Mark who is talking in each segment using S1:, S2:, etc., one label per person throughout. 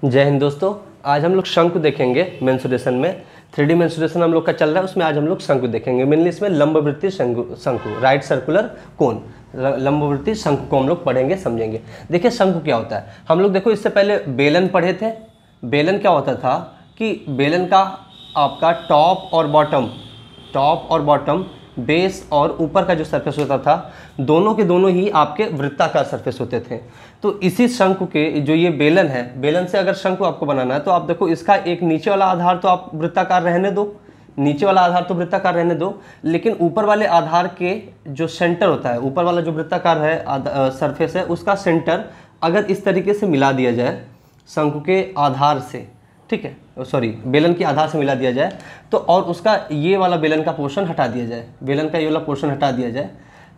S1: जय हिंद दोस्तों। आज हम लोग शंकु देखेंगे मेंसुरेशन में। 3D मेंसुरेशन हम लोग का चल रहा है, उसमें आज हम लोग शंकु देखेंगे। मेनली इसमें लंबवृत्तीय शंकु राइट सर्कुलर कोन, लंबवृत्तीय शंकु को हम लोग पढ़ेंगे समझेंगे। देखिए शंकु क्या होता है। हम लोग देखो इससे पहले बेलन पढ़े थे। बेलन क्या होता था कि बेलन का आपका टॉप और बॉटम, बेस और ऊपर का जो सरफेस होता था, दोनों के दोनों ही आपके वृत्ताकार सरफेस होते थे। तो इसी शंकु के जो ये बेलन है, बेलन से अगर शंकु आपको बनाना है तो आप देखो इसका एक नीचे वाला आधार तो आप वृत्ताकार रहने दो, नीचे वाला आधार तो वृत्ताकार रहने दो, लेकिन ऊपर वाले आधार के जो सेंटर होता है, ऊपर वाला जो वृत्ताकार है सरफेस है, उसका सेंटर अगर इस तरीके से मिला दिया जाए शंकु के आधार से, ठीक है, सॉरी बेलन के आधार से मिला दिया जाए तो, और उसका ये वाला बेलन का पोर्शन हटा दिया जाए, बेलन का ये वाला पोर्शन हटा दिया जाए,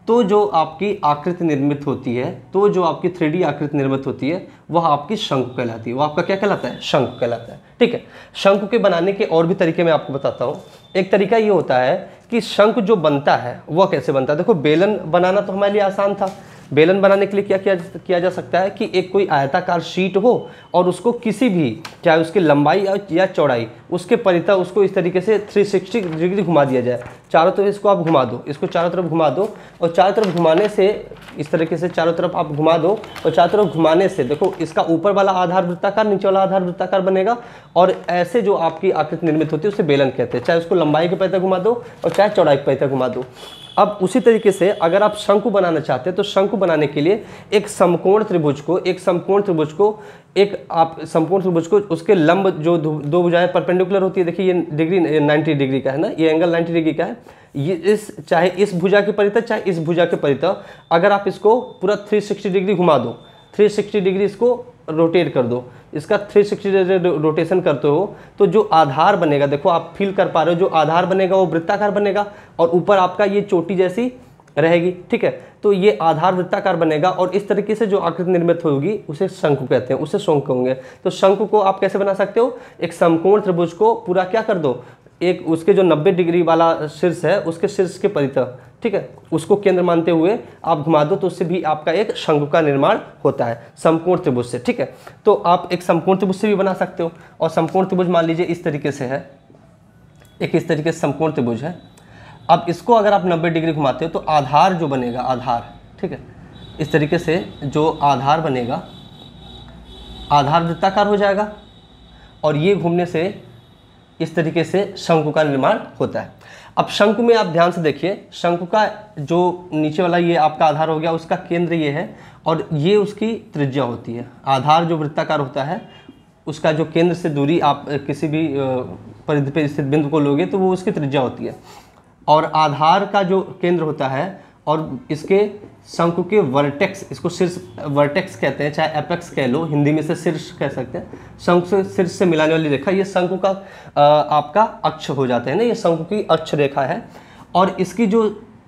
S1: तो जो आपकी आकृति निर्मित होती है, तो जो आपकी 3D आकृति निर्मित होती है वह आपकी शंकु कहलाती है। वो आपका क्या कहलाता है? शंकु कहलाता है। ठीक है, शंकु के बनाने के और भी तरीके मैं आपको बताता हूँ। एक तरीका ये होता है कि शंकु जो बनता है वह कैसे बनता है। देखो बेलन बनाना तो हमारे लिए आसान था। बेलन बनाने के लिए क्या किया जा सकता है कि एक कोई आयताकार शीट हो और उसको किसी भी, चाहे उसकी लंबाई या चौड़ाई, उसके परितः उसको इस तरीके से 360 डिग्री घुमा दिया जाए। चारों तरफ इसको आप घुमा दो, इसको चारों तरफ घुमा दो, और चारों तरफ घुमाने से इस तरीके से चारों तरफ आप घुमा दो, और चारों तरफ घुमाने से देखो इसका ऊपर वाला आधार वृत्ताकार, नीचे वाला आधार वृत्ताकार बनेगा, और ऐसे जो आपकी आकृति निर्मित होती है उसे बेलन कहते हैं। चाहे उसको लंबाई के परितः घुमा दो और चाहे चौड़ाई के परितः घुमा दो। अब उसी तरीके से अगर आप शंकु बनाना चाहते हैं तो शंकु बनाने के लिए एक समकोण त्रिभुज को उसके लंब जो दो भुजाएं परपेंडिकुलर होती है, देखिए ये डिग्री 90 डिग्री का है ना, ये एंगल 90 डिग्री का है। ये चाहे इस भुजा के परितः चाहे इस भुजा के परितः, अगर आप इसको पूरा 360 डिग्री घुमा दो, 360 डिग्री इसको रोटेट कर दो, इसका 360 डिग्री रोटेशन करते हो तो जो आधार बनेगा, देखो आप फील कर पा रहे हो, जो आधार बनेगा वो वृत्ताकार बनेगा और ऊपर आपका ये चोटी जैसी रहेगी। ठीक है, तो ये आधार वृत्ताकार बनेगा और इस तरीके से जो आकृति निर्मित होगी उसे शंकु कहते हैं, उसे शंकु होंगे। तो शंकु को आप कैसे बना सकते हो? एक समकोण त्रिभुज को पूरा क्या कर दो, एक उसके जो 90 डिग्री वाला शीर्ष है उसके शीर्ष के परितः, ठीक है, उसको केंद्र मानते हुए आप घुमा दो तो उससे भी आपका एक शंकु का निर्माण होता है समकोण त्रिभुज से। ठीक है, तो आप एक समकोण त्रिभुज से भी बना सकते हो। और समकोण त्रिभुज मान लीजिए इस तरीके से है, एक इस तरीके से समकोण त्रिभुज है। अब इसको अगर आप 90 डिग्री घुमाते हो तो आधार जो बनेगा, आधार, ठीक है, इस तरीके से जो आधार बनेगा, आधार वृत्ताकार हो जाएगा और ये घूमने से इस तरीके से शंकु का निर्माण होता है। अब शंकु में आप ध्यान से देखिए, शंकु का जो नीचे वाला ये आपका आधार हो गया, उसका केंद्र ये है और ये उसकी त्रिज्या होती है। आधार जो वृत्ताकार होता है उसका जो केंद्र से दूरी आप किसी भी परिधि पे स्थित बिंदु को लोगे तो वो उसकी त्रिज्या होती है। और आधार का जो केंद्र होता है और इसके शंकु के वर्टेक्स, इसको शीर्ष वर्टेक्स कहते हैं, चाहे एपेक्स कह लो, हिंदी में से शीर्ष कह सकते हैं। शंकु से शीर्ष से मिलाने वाली रेखा ये शंकु का आपका अक्ष हो जाते हैं ना, ये शंकु की अक्ष रेखा है। और इसकी जो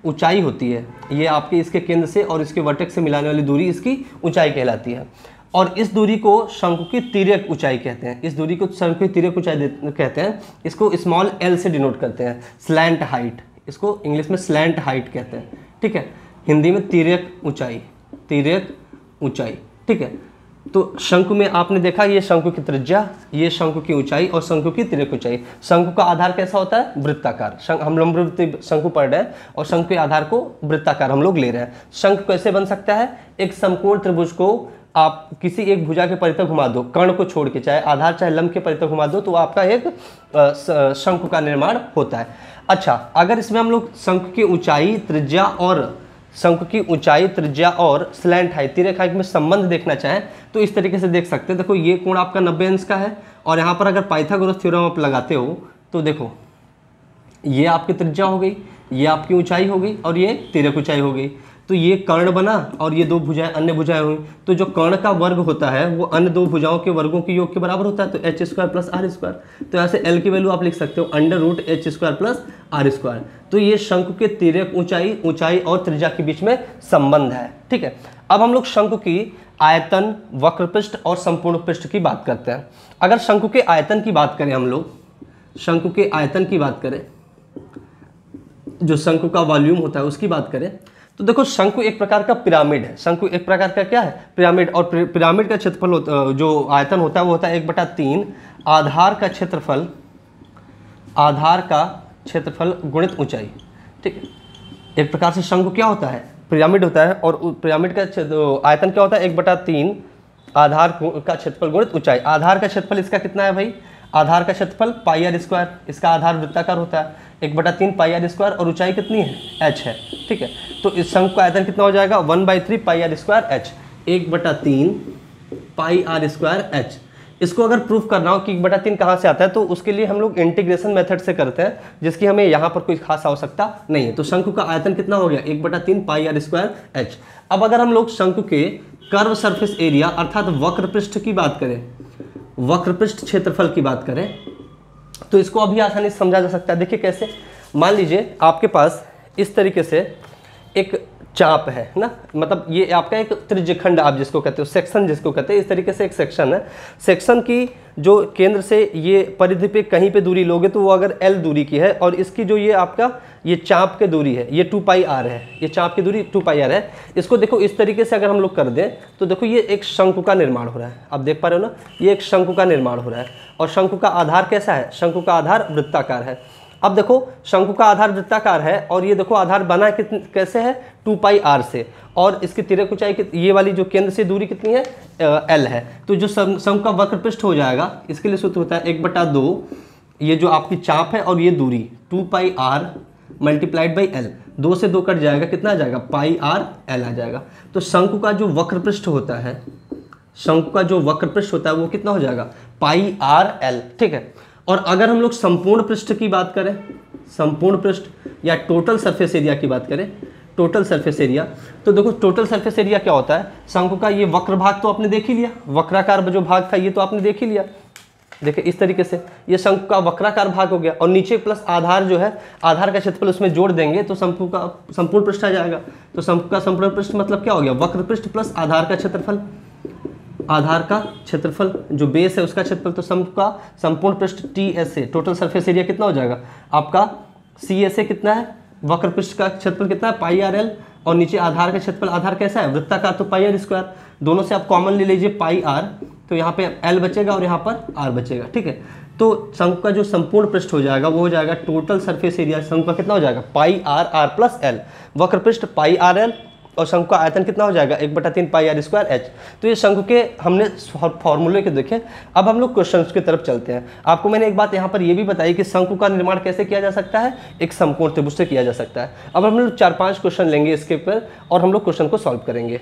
S1: ऊंचाई होती है, ये आपके इसके केंद्र से और इसके वर्टेक्स से मिलाने वाली दूरी इसकी ऊंचाई कहलाती है। और इस दूरी को शंकु की तिर्यक ऊंचाई कहते हैं। इस दूरी को शंकु की तिर्यक ऊंचाई कहते हैं। इसको स्मॉल l से डिनोट करते हैं, स्लैंट हाइट, इसको इंग्लिश में स्लैंट हाइट कहते हैं। ठीक है, हिंदी में तिर्यक ऊंचाई, तिर्यक ऊंचाई। ठीक है, तो शंकु में आपने देखा ये शंकु की त्रिज्या, ये शंकु की ऊंचाई और शंकु की तिर्यक ऊंचाई। शंकु का आधार कैसा होता है? वृत्ताकार। हम लंबवृत्तीय शंकु पढ़ रहे हैं और शंकु के आधार को वृत्ताकार हम लोग ले रहे हैं। शंकु कैसे बन सकता है? एक समकोण त्रिभुज को आप किसी एक भुजा के परितः घुमा दो, कर्ण को छोड़ के, चाहे आधार चाहे लंब के परितः घुमा दो तो आपका एक शंकु का निर्माण होता है। अच्छा, अगर इसमें हम लोग शंकु की ऊंचाई, त्रिज्या और स्लैंट हाइट, तिर्यक हाइट में संबंध देखना चाहें तो इस तरीके से देख सकते हैं। देखो ये कोण आपका 90 अंश का है और यहाँ पर अगर पाइथागोरस थ्योरम आप लगाते हो तो देखो ये आपकी त्रिज्या हो गई, ये आपकी ऊंचाई हो गई और ये तिर्यक ऊंचाई हो गई। तो ये कर्ण बना और ये दो भुजाएं, अन्य भुजाएं हुई। तो जो कर्ण का वर्ग होता है वो अन्य दो भुजाओं के वर्गों के योग के बराबर होता है, तो h² + r²। तो ऐसे l की वैल्यू आप लिख सकते हो √h² + r²। तो ये शंकु के तिर्यक ऊंचाई और त्रिज्या के बीच में संबंध है। ठीक है, अब हम लोग शंकु की आयतन, वक्र पृष्ठ और संपूर्ण पृष्ठ की बात करते हैं। अगर शंकु के आयतन की बात करें, हम लोग शंकु के आयतन की बात करें, जो शंकु का वॉल्यूम होता है उसकी बात करें, तो देखो शंकु एक प्रकार का पिरामिड है, शंकु एक प्रकार का क्या है, पिरामिड। और पिरामिड का क्षेत्रफल जो आयतन होता है वो होता है 1/3 आधार का क्षेत्रफल, आधार का क्षेत्रफल गुणित ऊंचाई, ठीक है। एक प्रकार से शंकु क्या होता है, पिरामिड होता है, और पिरामिड का आयतन क्या होता है 1/3 आधार का क्षेत्रफल गुणित ऊंचाई। आधार का क्षेत्रफल इसका कितना है भाई, आधार का क्षेत्रफल πr², इसका आधार वृत्ताकार होता है 1/3 πr², और ऊंचाई कितनी है h है, ठीक है। तो इस शंकु का आयतन कितना हो जाएगा 1/3 πr²h, 1/3 πr²h। इसको अगर प्रूफ करना हो कि 1/3 कहाँ से आता है, तो उसके लिए हम लोग इंटीग्रेशन मेथड से करते हैं, जिसकी हमें यहाँ पर कोई खास आवश्यकता नहीं है। तो शंकु का आयतन कितना हो गया 1/3 πr²h। अब अगर हम लोग शंकु के कर्व सरफेस एरिया अर्थात वक्र पृष्ठ की बात करें, वक्र पृष्ठ क्षेत्रफल की बात करें, तो इसको अभी आसानी से समझा जा सकता है। देखिए कैसे, मान लीजिए आपके पास इस तरीके से एक चाप है ना, मतलब ये आपका एक त्रिज्यखंड आप जिसको कहते हो, सेक्शन जिसको कहते हैं, इस तरीके से एक सेक्शन है। सेक्शन की जो केंद्र से ये परिधि पे कहीं पे दूरी लोगे तो वो अगर l दूरी की है, और इसकी जो ये आपका ये चाप की दूरी है ये 2πr है, ये चाप की दूरी 2πr है। इसको देखो इस तरीके से अगर हम लोग कर दें तो देखो ये एक शंकु का निर्माण हो रहा है, आप देख पा रहे हो ना, ये एक शंकु का निर्माण हो रहा है। और शंकु का आधार कैसा है, शंकु का आधार वृत्ताकार है। अब देखो शंकु का आधार वृत्ताकार है, और ये देखो आधार बना कैसे है 2πr से, और इसकी तिर्यक ऊंचाई ये वाली जो केंद्र से दूरी कितनी है l है। तो जो शंकु का वक्र पृष्ठ हो जाएगा, इसके लिए सूत्र होता है 1/2 ये जो आपकी चाप है और ये दूरी 2πr मल्टीप्लाइड बाई l, 2 से 2 कट जाएगा, कितना आ जाएगा πr l आ जाएगा। तो शंकु का जो वक्र पृष्ठ होता है, शंकु का जो वक्र पृष्ठ होता है वो कितना हो जाएगा πr l, ठीक है। और अगर हम लोग संपूर्ण पृष्ठ की बात करें, संपूर्ण पृष्ठ या टोटल सरफेस एरिया की बात करें, टोटल सरफेस एरिया, तो देखो टोटल सरफेस एरिया क्या होता है, शंकु का ये वक्र भाग तो आपने देख ही लिया, वक्राकार जो भाग था ये तो आपने देख ही लिया। देखिए इस तरीके से ये शंकु का वक्राकार भाग हो गया, और नीचे प्लस आधार जो है, आधार का क्षेत्रफल उसमें जोड़ देंगे तो शंकु का संपूर्ण पृष्ठ आ जाएगा। तो शंकु का संपूर्ण पृष्ठ मतलब क्या हो गया, वक्र पृष्ठ प्लस आधार का क्षेत्रफल, आधार का क्षेत्रफल जो बेस है उसका क्षेत्रफल। तो शंकु का संपूर्ण पृष्ठ TSA, टोटल सरफेस एरिया कितना हो जाएगा आपका CSA कितना है, वक्र पृष्ठ का क्षेत्रफल कितना है πrl, और नीचे आधार का क्षेत्रफल, आधार कैसा है वृत्ताकार तो πr², दोनों से आप कॉमन ले लीजिए πr, तो यहाँ पे l बचेगा और यहाँ पर r बचेगा, ठीक है। तो शंकु का जो संपूर्ण पृष्ठ हो जाएगा वो हो जाएगा टोटल सरफेस एरिया शंकु का कितना हो जाएगा πr प्लस l, वक्र पृष्ठ πrl, और शंकु का आयतन कितना हो जाएगा 1/3 πr²h। तो ये शंकु के हमने फॉर्मूले के देखे। अब हम लोग क्वेश्चंस की तरफ चलते हैं। आपको मैंने एक बात यहाँ पर ये भी बताई कि शंकु का निर्माण कैसे किया जा सकता है, एक समकोण त्रिभुज से किया जा सकता है। अब हम लोग 4-5 क्वेश्चन लेंगे इसके ऊपर और हम लोग क्वेश्चन को सॉल्व करेंगे।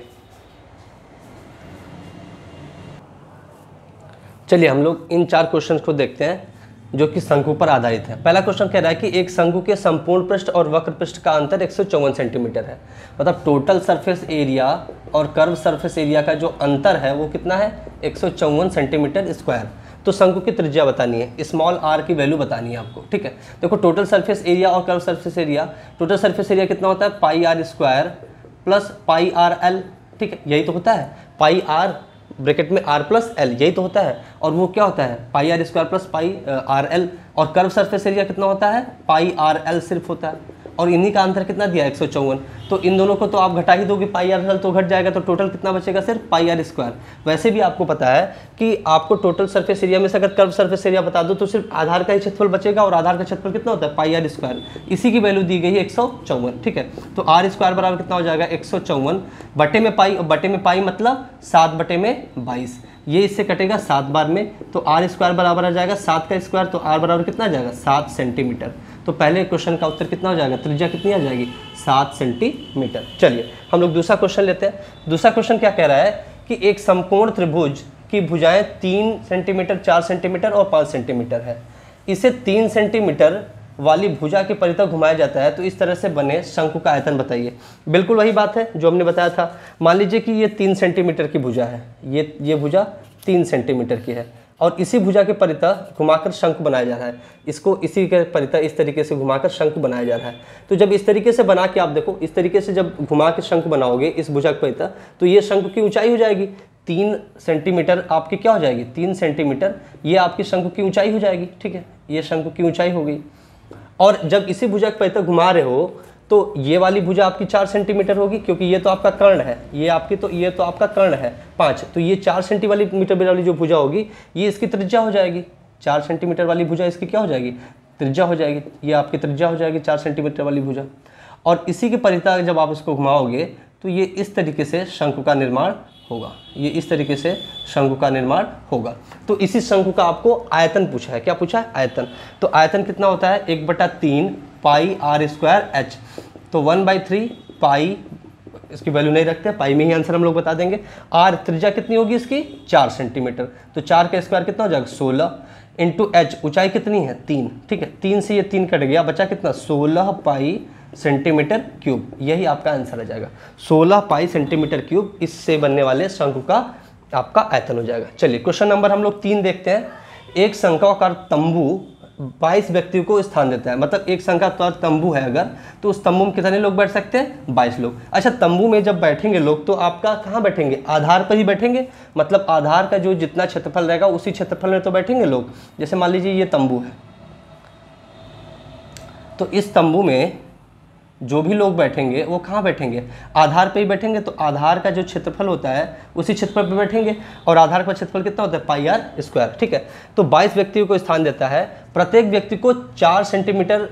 S1: चलिए हम लोग इन 4 क्वेश्चन को देखते हैं जो कि शंकु पर आधारित है। पहला क्वेश्चन कह रहा है कि एक शंकु के संपूर्ण पृष्ठ और वक्र पृष्ठ का अंतर 154 सेंटीमीटर है। मतलब टोटल सरफेस एरिया और कर्व सरफेस एरिया का जो अंतर है वो कितना है 154 सेंटीमीटर स्क्वायर। तो शंकु की त्रिज्या बतानी है, स्मॉल r की वैल्यू बतानी है आपको, ठीक है। देखो टोटल सरफेस एरिया और curve surface area, total surface area कितना होता है πr² प्लस πrl, ठीक है, यही तो होता है πr ब्रैकेट में r प्लस l, यही तो होता है। और वो क्या होता है πr² प्लस πrl, और कर्व सरफेस एरिया कितना होता है πrl सिर्फ होता है, और इन्हीं का अंतर कितना दिया 154। तो इन दोनों को तो आप घटा ही दोगे, πrl तो घट जाएगा, तो टोटल कितना बचेगा सिर्फ πr²। वैसे भी आपको पता है कि आपको टोटल सरफेस एरिया में से अगर कर्व सरफेस एरिया बता दो तो सिर्फ आधार का ही क्षेत्रफल बचेगा, और आधार का क्षेत्रफल कितना होता है πr², इसी की वैल्यू दी गई है 154, ठीक है। तो r² बराबर कितना हो जाएगा 154 बटे में पाई मतलब 7/22, ये इससे कटेगा 7 बार में, तो r² बराबर आ जाएगा 7 का स्क्वायर, तो r बराबर कितना आ जाएगा 7 सेंटीमीटर। तो पहले क्वेश्चन का उत्तर कितना हो जाएगा, त्रिज्या कितनी आ जाएगी 7 सेंटीमीटर। चलिए हम लोग दूसरा क्वेश्चन लेते हैं। दूसरा क्वेश्चन क्या कह रहा है कि एक समकोण त्रिभुज की भुजाएं 3 सेंटीमीटर, 4 सेंटीमीटर और 5 सेंटीमीटर है। इसे 3 सेंटीमीटर वाली भुजा के परितः घुमाया जाता है, तो इस तरह से बने शंकु का आयतन बताइए। बिल्कुल वही बात है जो हमने बताया था। मान लीजिए कि ये 3 सेंटीमीटर की भुजा है, ये भुजा 3 सेंटीमीटर की है, और इसी भुजा के परितः घुमाकर शंकु बनाया जा रहा है। इसको इसी के परितः इस तरीके से घुमाकर शंकु बनाया जा रहा है। तो जब इस तरीके से बना के आप देखो, इस तरीके से जब घुमा के शंकु बनाओगे इस भुजा के परितः, तो ये शंकु की ऊंचाई हो जाएगी 3 सेंटीमीटर आपकी क्या हो जाएगी 3 सेंटीमीटर, ये आपकी शंकु की ऊंचाई हो जाएगी, ठीक है, ये शंकु की ऊंचाई हो गई। और जब इसी भुजा के परितः घुमा रहे हो तो ये वाली भुजा आपकी 4 सेंटीमीटर होगी, क्योंकि ये तो आपका कर्ण है, ये तो आपका कर्ण है 5, तो ये 4 सेंटीमीटर वाली जो भुजा होगी ये इसकी त्रिज्या हो जाएगी। 4 सेंटीमीटर वाली भुजा इसकी क्या हो जाएगी, त्रिज्या हो जाएगी, ये आपकी त्रिज्या हो जाएगी 4 सेंटीमीटर वाली भुजा। और इसी के परिता जब आप इसको घुमाओगे तो ये इस तरीके से शंकु का निर्माण होगा, ये इस तरीके से शंकु का निर्माण होगा। तो इसी शंकु का आपको आयतन पूछा है, क्या पूछा है, आयतन। तो आयतन कितना होता है, 1/3 पाई r स्क्वायर h। तो 1/3 पाई, इसकी वैल्यू नहीं रखते, पाई में ही आंसर हम लोग बता देंगे। r त्रिज्या कितनी होगी इसकी, 4 सेंटीमीटर, तो 4 का स्क्वायर कितना हो जाएगा 16 इंटू h, ऊंचाई कितनी है 3, ठीक है, 3 से ये 3 कट गया, बचा कितना 16 पाई सेंटीमीटर क्यूब, यही आपका आंसर आ जाएगा 16 पाई सेंटीमीटर क्यूब। इससे बनने वाले शंकु का आपका आयतन हो जाएगा। चलिए क्वेश्चन नंबर हम लोग 3 देखते हैं। एक शंक्वाकार तंबू 22 व्यक्तियों को स्थान देता है, मतलब एक शंक्वाकार तंबू है अगर, तो उस तंबू में कितने लोग बैठ सकते हैं, 22 लोग। अच्छा, तंबू में जब बैठेंगे लोग तो आपका कहाँ बैठेंगे, आधार पर ही बैठेंगे, मतलब आधार का जो जितना क्षेत्रफल रहेगा उसी क्षेत्रफल में तो बैठेंगे लोग। जैसे मान लीजिए ये तंबू है, तो इस तंबू में जो भी लोग बैठेंगे वो कहाँ बैठेंगे, आधार पे ही बैठेंगे, तो आधार का जो क्षेत्रफल होता है उसी क्षेत्रफल पे बैठेंगे, और आधार का क्षेत्रफल कितना होता है, पाई r स्क्वायर, ठीक है। तो 22 व्यक्तियों को स्थान देता है, प्रत्येक व्यक्ति को 4 सेंटीमीटर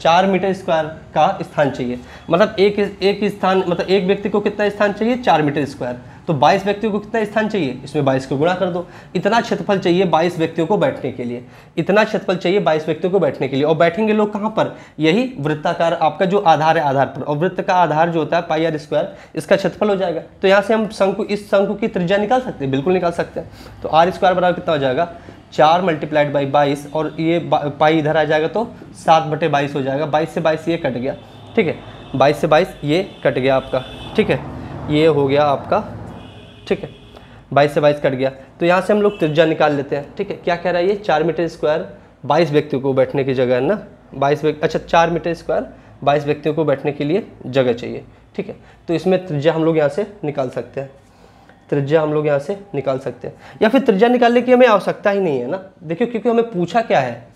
S1: 4 मीटर स्क्वायर का स्थान चाहिए, मतलब एक स्थान, मतलब एक व्यक्ति को कितना स्थान चाहिए, 4 मीटर स्क्वायर। तो 22 व्यक्तियों को कितना स्थान चाहिए, इसमें 22 को गुणा कर दो, इतना क्षेत्रफल चाहिए 22 व्यक्तियों को बैठने के लिए, इतना क्षेत्रफल चाहिए 22 व्यक्तियों को बैठने के लिए। और बैठेंगे लोग कहाँ पर, यही वृत्ताकार आपका जो आधार है आधार पर, और वृत्त का आधार जो होता है पाई r स्क्वायर, इसका क्षेत्रफल हो जाएगा। तो यहाँ से हम शंकु, इस शंकु की त्रिज्या निकाल सकते हैं, बिल्कुल निकाल सकते हैं। तो r स्क्वायर बराबर कितना हो जाएगा, 4 मल्टीप्लाइड बाई 22, और ये पाई इधर आ जाएगा तो 7/22 हो जाएगा, 22 से 22 ये कट गया, ठीक है, 22 से 22 ये कट गया आपका, ठीक है, ये हो गया आपका, ठीक है, 22 से 22 कट गया। तो यहाँ से हम लोग त्रिज्या निकाल लेते हैं, ठीक है। क्या कह रहा है ये, 4 मीटर स्क्वायर 22 व्यक्तियों को बैठने की जगह है ना, 4 मीटर स्क्वायर 22 व्यक्तियों को बैठने के लिए जगह चाहिए, ठीक है। तो इसमें त्रिज्या हम लोग यहाँ से निकाल सकते हैं, त्रिज्या हम लोग यहाँ से निकाल सकते हैं, या फिर त्रिज्या निकालने की हमें आवश्यकता ही नहीं है ना, देखिए, क्योंकि हमें पूछा क्या है,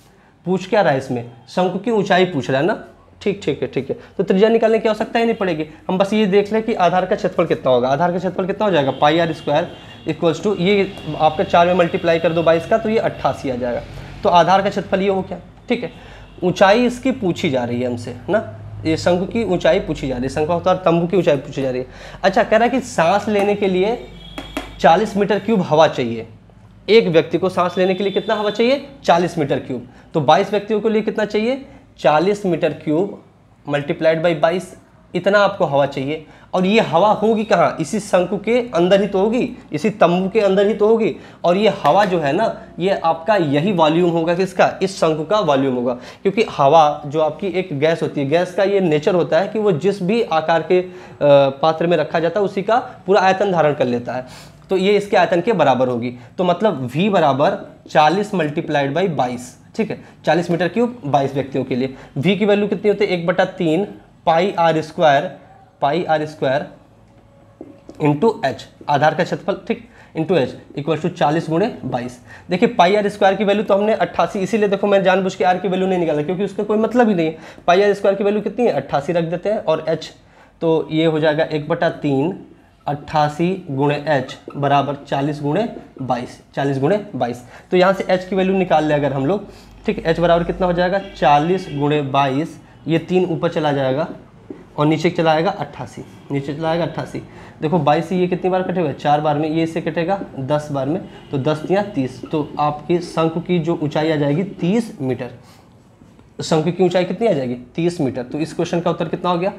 S1: पूछ क्या रहा है इसमें, शंकु की ऊंचाई पूछ रहा है ना, ठीक है। तो त्रिज्या निकालने की आवश्यकता ही नहीं पड़ेगी, हम बस ये देख लें कि आधार का क्षेत्रफल कितना होगा। आधार का क्षेत्रफल कितना हो जाएगा, पाई r स्क्वायर इक्वल्स टू, ये आपका 4 में मल्टीप्लाई कर दो 22 का, तो ये 88 आ जाएगा। तो आधार का क्षेत्रफल ये हो गया, ठीक है। ऊंचाई इसकी पूछी जा रही है हमसे ना, ये शंकु की ऊंचाई पूछी जा रही है, शंक्वाकार तंबू की ऊंचाई पूछी जा रही है। अच्छा, कह रहा है कि सांस लेने के लिए 40 मीटर क्यूब हवा चाहिए, एक व्यक्ति को सांस लेने के लिए कितना हवा चाहिए, 40 मीटर क्यूब। तो 22 व्यक्तियों के लिए कितना चाहिए, 40 मीटर क्यूब मल्टीप्लाइड बाई 22, इतना आपको हवा चाहिए। और ये हवा होगी कहाँ, इसी शंकु के अंदर ही तो होगी, इसी तंबू के अंदर ही तो होगी। और ये हवा जो है ना, ये आपका यही वॉल्यूम होगा, किसका, इस शंकु का वॉल्यूम होगा। क्योंकि हवा जो आपकी एक गैस होती है, गैस का ये नेचर होता है कि वो जिस भी आकार के पात्र में रखा जाता है उसी का पूरा आयतन धारण कर लेता है। तो ये इसके आयतन के बराबर होगी। तो मतलब v बराबर 40 मल्टीप्लाइड बाई 22, ठीक है, 40 मीटर क्यूब 22 व्यक्तियों के लिए। v की वैल्यू कितनी होती है, 1/3 पाई r स्क्वायर इंटू h, आधार का क्षेत्रफल, ठीक, इंटू h इक्वल टू 40 गुणे 22। देखिए पाई r स्क्वायर की वैल्यू तो हमने 88, इसीलिए देखो मैं जानबूझ के r की वैल्यू नहीं निकाला, क्योंकि उसका कोई मतलब ही नहीं है। पाई r स्क्वायर की वैल्यू कितनी है, 88 रख देते हैं, और h तो ये हो जाएगा 1/3 88 गुणे h बराबर 40 गुणे 22। तो यहाँ से h की वैल्यू निकाल ले अगर हम लोग, ठीक है, h बराबर कितना हो जाएगा, 40 गुणे 22, ये 3 ऊपर चला जाएगा और नीचे चला आएगा 88, नीचे चला आएगा 88। देखो 22 से ये कितनी बार कटेगा, 4 बार में, ये इससे कटेगा 10 बार में, तो 10 या 30, तो आपकी शंकु की जो ऊंचाई आ जाएगी 30 मीटर। शंकु की ऊंचाई कितनी आ जाएगी, 30 मीटर। तो इस क्वेश्चन का उत्तर कितना हो गया,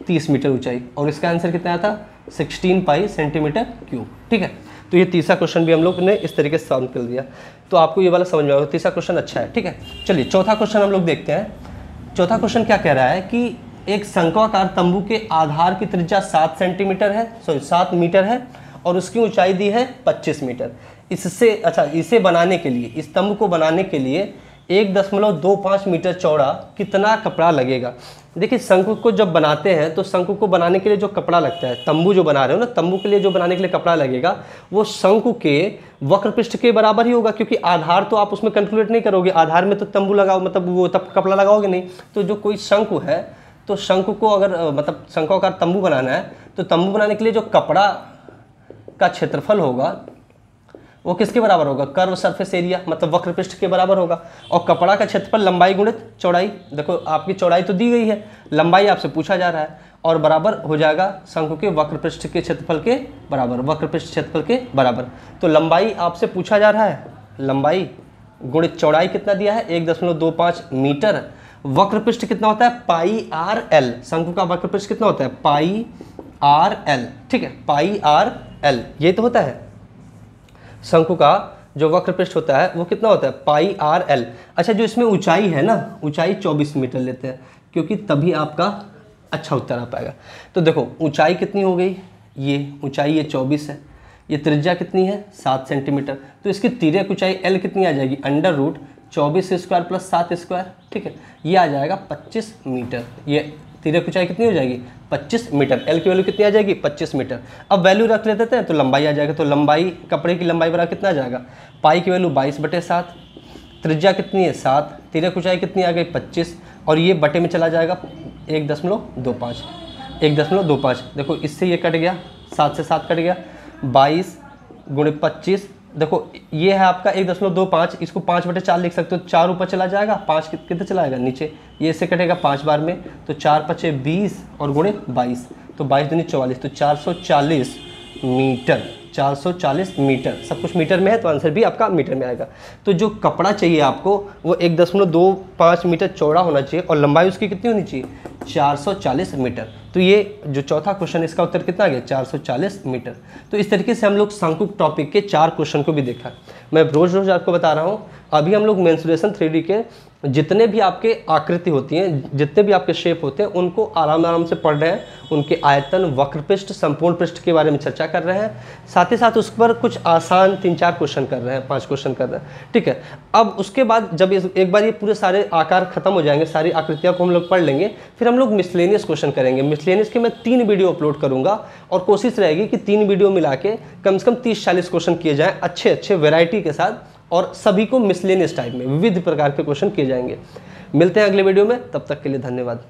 S1: 30 मीटर ऊंचाई, और इसका आंसर कितना आया था, 16 पाई सेंटीमीटर क्यूब, ठीक है। तो ये तीसरा क्वेश्चन भी हम लोग ने इस तरीके से सॉल्व कर दिया, तो आपको ये वाला समझ में आएगा। तीसरा क्वेश्चन अच्छा है, ठीक है। चलिए चौथा क्वेश्चन हम लोग देखते हैं। चौथा क्वेश्चन क्या कह रहा है कि एक शंक्वाकार तंबू के आधार की त्रिज्या 7 सेंटीमीटर है, 7 मीटर है, और उसकी ऊंचाई दी है 25 मीटर। इससे अच्छा, इसे बनाने के लिए, इस तंबू को बनाने के लिए 1.25 मीटर चौड़ा कितना कपड़ा लगेगा। देखिए शंकु को जब बनाते हैं तो शंकु को बनाने के लिए जो कपड़ा लगता है, तंबू जो बना रहे हो ना, तंबू के लिए जो बनाने के लिए कपड़ा लगेगा वो शंकु के वक्र पृष्ठ के बराबर ही होगा, क्योंकि आधार तो आप उसमें कैलकुलेट नहीं करोगे, आधार में तो तंबू लगाओ, मतलब वो तब कपड़ा लगाओगे नहीं। तो जो कोई शंकु है तो शंकु को अगर मतलब शंक्वाकार तंबू बनाना है तो तंबू बनाने के लिए जो कपड़ा का क्षेत्रफल होगा वो किसके बराबर होगा, कर्व सरफेस एरिया मतलब वक्र पृष्ठ के बराबर होगा। और कपड़ा का क्षेत्रफल लंबाई गुणित चौड़ाई, देखो आपकी चौड़ाई तो दी गई है, लंबाई आपसे पूछा जा रहा है, और बराबर हो जाएगा शंकु के वक्र पृष्ठ के क्षेत्रफल के बराबर, वक्र पृष्ठ क्षेत्रफल के बराबर। तो लंबाई आपसे पूछा जा रहा है, लंबाई गुणित चौड़ाई कितना दिया है 1.25 मीटर। वक्र पृष्ठ कितना होता है पाई आर एल, शंकु का वक्र पृष्ठ कितना होता है पाई आर एल, ठीक है, पाई आर एल ये तो होता है। शंकु का जो वक्र पृष्ठ होता है वो कितना होता है पाई आर एल। अच्छा जो इसमें ऊंचाई है ना, ऊंचाई 24 मीटर लेते हैं क्योंकि तभी आपका अच्छा उत्तर आ पाएगा। तो देखो ऊंचाई कितनी हो गई, ये ऊंचाई ये 24 है, ये त्रिज्या कितनी है 7 सेंटीमीटर, तो इसकी तिर्यक ऊंचाई एल कितनी आ जाएगी √24² + 7², ठीक है, ये आ जाएगा 25 मीटर। ये तिर्यक ऊंचाई कितनी हो जाएगी 25 मीटर, एल की वैल्यू कितनी आ जाएगी 25 मीटर। अब वैल्यू रख लेते हैं तो लंबाई आ जाएगा, तो लंबाई कपड़े की लंबाई बराबर कितना आ जाएगा, पाई की वैल्यू 22/7, त्रिज्या कितनी है 7, तिर्यक ऊंचाई कितनी आ गई 25, और ये बटे में चला जाएगा 1.25। देखो इससे ये कट गया, 7 से 7 कट गया, 22 × 25, देखो ये है आपका 1.25, इसको 5/4 लिख सकते हो, 4 ऊपर चला जाएगा, 5 कितने चला जाएगा नीचे, ये इससे कटेगा 5 बार में, तो 4×5 = 20 और गुणे 22, तो 22 दूनी 44, तो 440 मीटर, 440 मीटर, सब कुछ मीटर में है तो आंसर भी आपका मीटर में आएगा। तो जो कपड़ा चाहिए आपको वो 1.25 मीटर चौड़ा होना चाहिए और लंबाई उसकी कितनी होनी चाहिए 440 मीटर। तो ये जो चौथा क्वेश्चन इसका उत्तर कितना आ गया 440 मीटर। तो इस तरीके से हम लोग शंकु टॉपिक के 4 क्वेश्चन को भी देखा। मैं रोज रोज आपको बता रहा हूँ, अभी हम लोग मेंसुरेशन 3D के जितने भी आपके आकृति होती हैं, जितने भी आपके शेप होते हैं, उनको आराम से पढ़ रहे हैं, उनके आयतन, वक्र पृष्ठ, संपूर्ण पृष्ठ के बारे में चर्चा कर रहे हैं, साथ ही साथ उस पर कुछ आसान 3-4 क्वेश्चन कर रहे हैं, 5 क्वेश्चन कर रहे हैं, ठीक है। अब उसके बाद जब एक बार ये पूरे सारे आकार खत्म हो जाएंगे, सारी आकृतियों को हम लोग पढ़ लेंगे, फिर हम लोग मिसलेनियस क्वेश्चन करेंगे। मिसलेनियस के मैं 3 वीडियो अपलोड करूंगा और कोशिश रहेगी कि 3 वीडियो मिला के कम से कम 30-40 क्वेश्चन किए जाएँ अच्छे वैरायटी के साथ, और सभी को मिसलेनियस टाइप में विविध प्रकार के क्वेश्चन किए जाएंगे। मिलते हैं अगले वीडियो में, तब तक के लिए धन्यवाद।